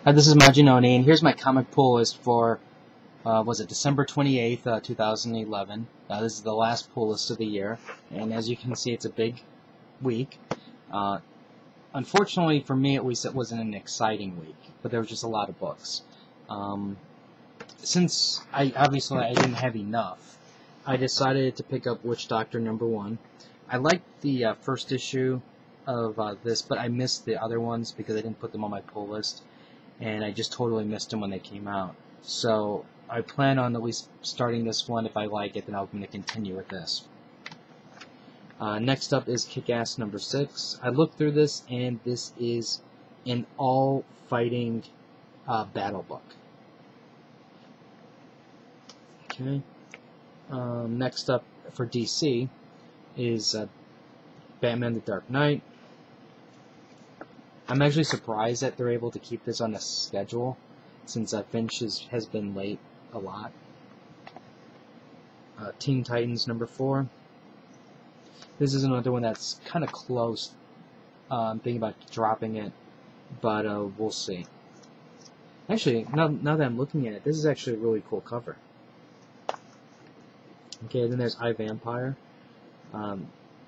Hi, this is Majin, and here's my comic pull list for, was it December 28th, 2011. This is the last pull list of the year, and as you can see, it's a big week. Uh, Unfortunately, for me at least, it wasn't an exciting week, but there was just a lot of books. Since I didn't have enough, I decided to pick up Witch Doctor #1. I liked the first issue of this, but I missed the other ones because I didn't put them on my pull list. And I just totally missed them when they came out. So I plan on at least starting this one. If I like it, then I'm going to continue with this. Next up is Kick-Ass #6. I looked through this, and this is an all-fighting battle book. Okay. Next up for DC is Batman: The Dark Knight. I'm actually surprised that they're able to keep this on the schedule, since Finch has been late a lot. Teen Titans #4. This is another one that's kind of close. I'm thinking about dropping it, but we'll see. Actually, now that I'm looking at it, this is actually a really cool cover. Okay, then there's iVampire.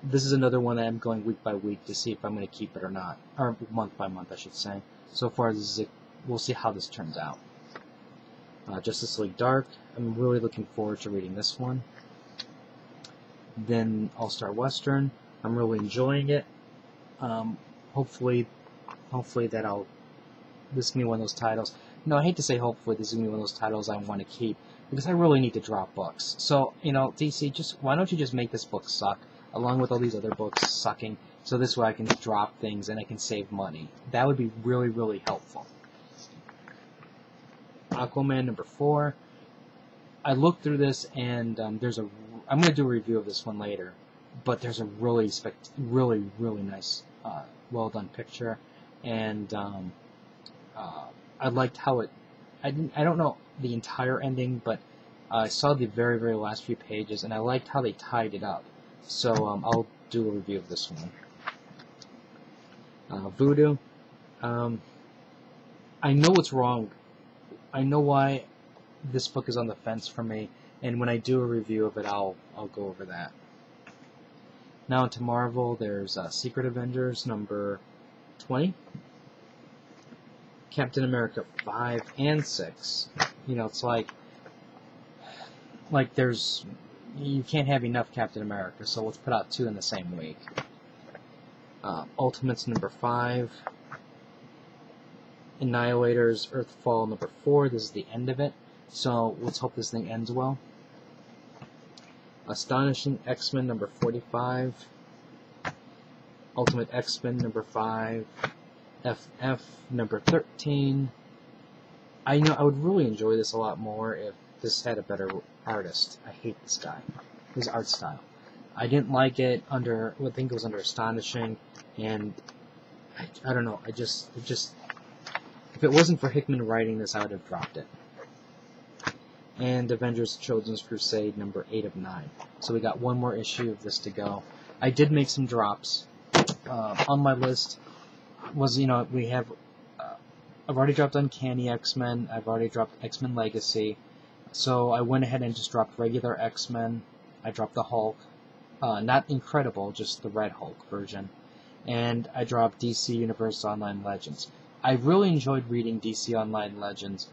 This is another one that I'm going week by week to see if I'm going to keep it or not. Or month by month, I should say. So far, we'll see how this turns out. Justice League Dark. I'm really looking forward to reading this one. Then All-Star Western. I'm really enjoying it. Hopefully that this is going to be one of those titles. No, I hate to say hopefully this is going to be one of those titles I want to keep, because I really need to drop books. So, DC, why don't you just make this book suck, along with all these other books sucking, so this way I can drop things and I can save money. That would be really, really helpful. Aquaman #4. I looked through this, and I'm going to do a review of this one later, but there's a really nice, well done picture, and I liked how I don't know the entire ending, but I saw the very, very last few pages, and I liked how they tied it up. So I'll do a review of this one. Voodoo. I know what's wrong. I know why this book is on the fence for me, and when I do a review of it, I'll go over that. Now into Marvel, there's Secret Avengers #20. Captain America 5 and 6. It's like you can't have enough Captain America, so let's put out 2 in the same week. Ultimates #5. Annihilators Earthfall #4. This is the end of it, so let's hope this thing ends well. Astonishing X-Men #45. Ultimate X-Men #5. FF #13. I would really enjoy this a lot more if this had a better artist. I hate this guy. His art style. I didn't like it I think it was under Astonishing, and I don't know, if it wasn't for Hickman writing this, I would have dropped it. And Avengers Children's Crusade #8 of 9. So we got one more issue of this to go. I did make some drops. On my list was, I've already dropped Uncanny X-Men, I've already dropped X-Men Legacy, so I went ahead and just dropped regular X-Men. I dropped the Hulk, not Incredible, just the Red Hulk version, and I dropped DC Universe Online Legends. I really enjoyed reading DC Online Legends,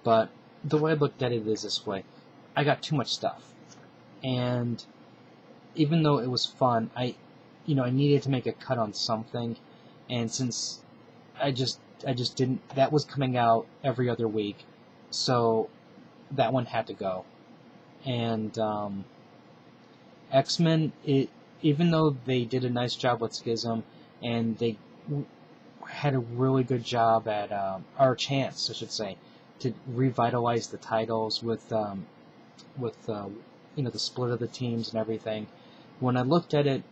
but the way I looked at it is this way: I got too much stuff, and even though it was fun, I needed to make a cut on something, and since I just didn't, that was coming out every other week, so that one had to go. And X-Men, even though they did a nice job with Schism, and they had a really good job at, or chance, I should say, to revitalize the titles with the split of the teams and everything. When I looked at it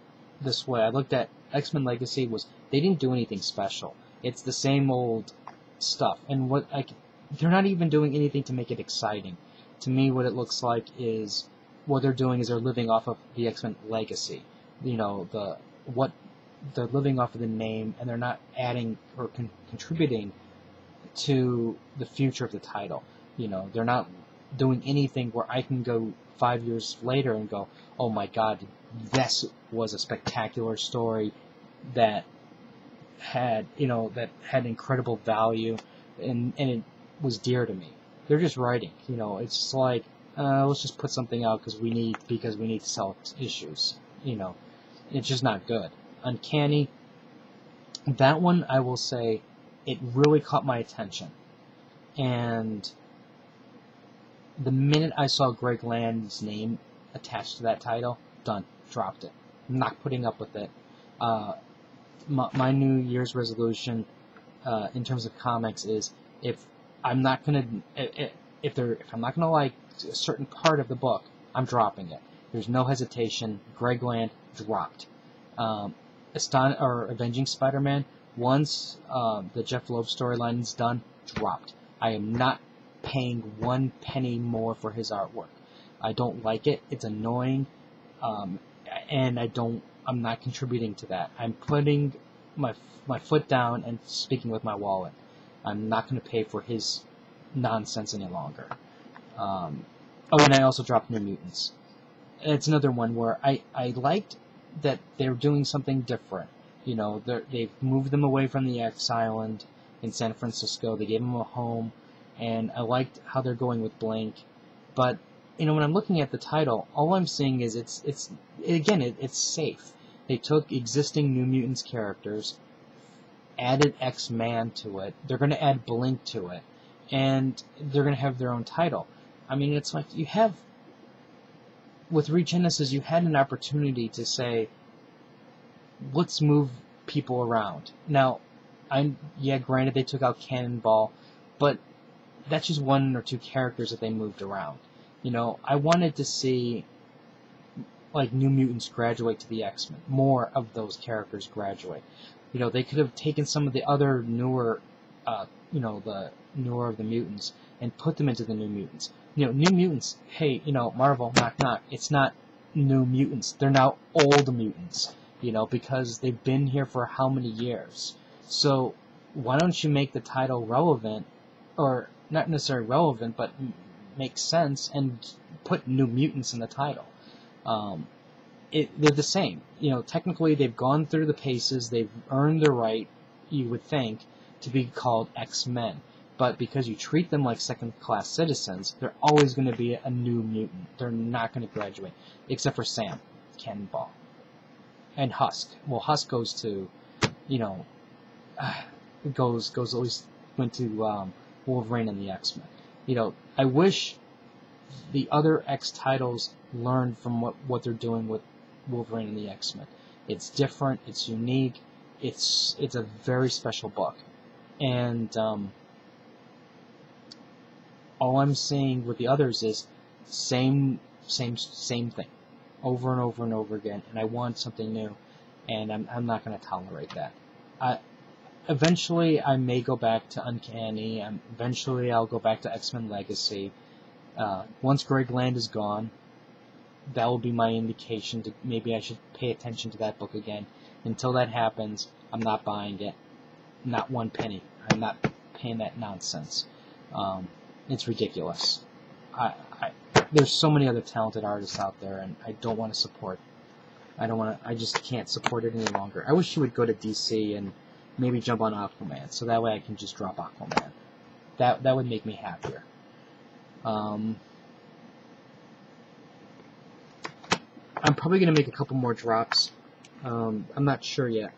this way, I looked at X-Men Legacy, they didn't do anything special. It's the same old stuff, and they're not even doing anything to make it exciting. To me, what it looks like is what they're doing is they're living off of the X-Men Legacy. They're living off of the name, and they're not adding or contributing to the future of the title. You know, they're not doing anything where I can go 5 years later and go, oh my god, this was a spectacular story that had, that had incredible value, and it was dear to me. They're just writing, it's just like, let's just put something out because we need to sell issues. It's just not good. Uncanny, that one, I will say, it really caught my attention. And the minute I saw Greg Land's name attached to that title, done, dropped it. I'm not putting up with it. My New Year's resolution in terms of comics is, if I'm not gonna like a certain part of the book, I'm dropping it. There's no hesitation. Greg Land, dropped. Avenging Spider-Man, once the Jeff Loeb storyline is done, dropped. I am not paying 1 penny more for his artwork. I don't like it. It's annoying, and I'm not contributing to that. I'm putting my foot down and speaking with my wallet. I'm not going to pay for his nonsense any longer. And I also dropped New Mutants. It's another one where I liked that they're doing something different. They've moved them away from the X Island in San Francisco. They gave them a home, and I liked how they're going with Blink. But when I'm looking at the title, all I'm seeing is it's safe. They took existing New Mutants characters, added X-Man to it. They're going to add Blink to it, and they're going to have their own title. I mean, it's like with Regenesis, you had an opportunity to say, let's move people around. Now, granted they took out Cannonball, but that's just 1 or 2 characters that they moved around. I wanted to see New Mutants graduate to the X-Men. More of those characters graduate. They could have taken some of the other newer, the newer of the mutants and put them into the New Mutants. New Mutants, hey, Marvel, knock knock. It's not New Mutants. They're now Old Mutants, because they've been here for how many years. So why don't you make the title relevant, or not necessarily relevant, but make sense, and put New Mutants in the title? They're the same. Technically they've gone through the paces, they've earned the right, you would think, to be called X-Men. But because you treat them like second-class citizens, they're always going to be a New Mutant. They're not going to graduate, except for Sam, Cannonball, and Husk. Well, Husk goes to, goes at least went to Wolverine and the X-Men. I wish the other X titles learned from what they're doing with Wolverine and the X-Men. It's different. It's unique. It's a very special book, and all I'm seeing with the others is same thing, over and over and over again. And I want something new, and I'm not going to tolerate that. Eventually, I may go back to Uncanny. Eventually, I'll go back to X-Men Legacy. Once Greg Land is gone, that will be my indication to maybe I should pay attention to that book again. Until that happens, I'm not buying it. Not 1 penny. I'm not paying that nonsense. It's ridiculous. There's so many other talented artists out there, and I don't want to support. I just can't support it any longer. I wish you would go to DC and maybe jump on Aquaman, so that way I can just drop Aquaman. That would make me happier. I'm probably going to make a couple more drops. I'm not sure yet.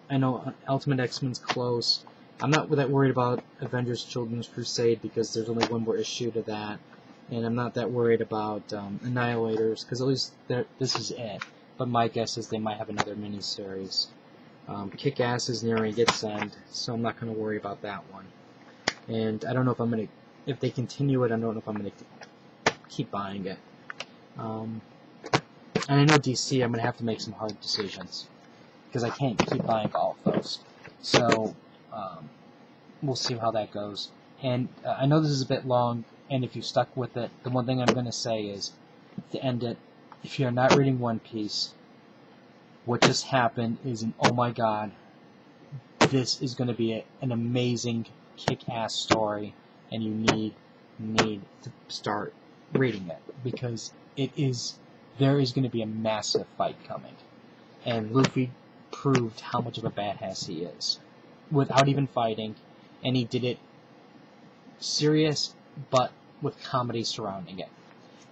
I know Ultimate X-Men's close. I'm not that worried about Avengers Children's Crusade because there's only 1 more issue to that. And I'm not that worried about Annihilators because at least this is it. But my guess is they might have another miniseries. Kick-Ass is nearing its end, so I'm not going to worry about that one. And I don't know if I'm going to... If they continue it, I don't know if I'm going to keep buying it. And I know DC, I'm going to have to make some hard decisions. Because I can't keep buying all of those. So, we'll see how that goes. And I know this is a bit long, and if you stuck with it, the one thing I'm going to say is, to end it, if you're not reading One Piece, what just happened is oh my god, this is going to be an amazing kick-ass story, and you need to start reading it, because there is going to be a massive fight coming, and Luffy proved how much of a badass he is without even fighting, and he did it serious but with comedy surrounding it.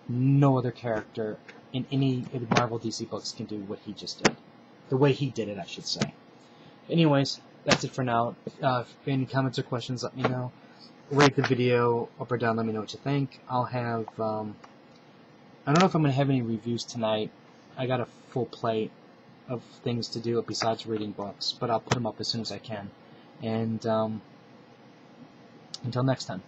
No other character in any Marvel DC books can do what he just did. The way he did it, I should say. Anyways, that's it for now. If any comments or questions, let me know. Rate the video up or down, let me know what you think. I'll have, I don't know if I'm going to have any reviews tonight. I got a full plate of things to do besides reading books, but I'll put them up as soon as I can. And until next time.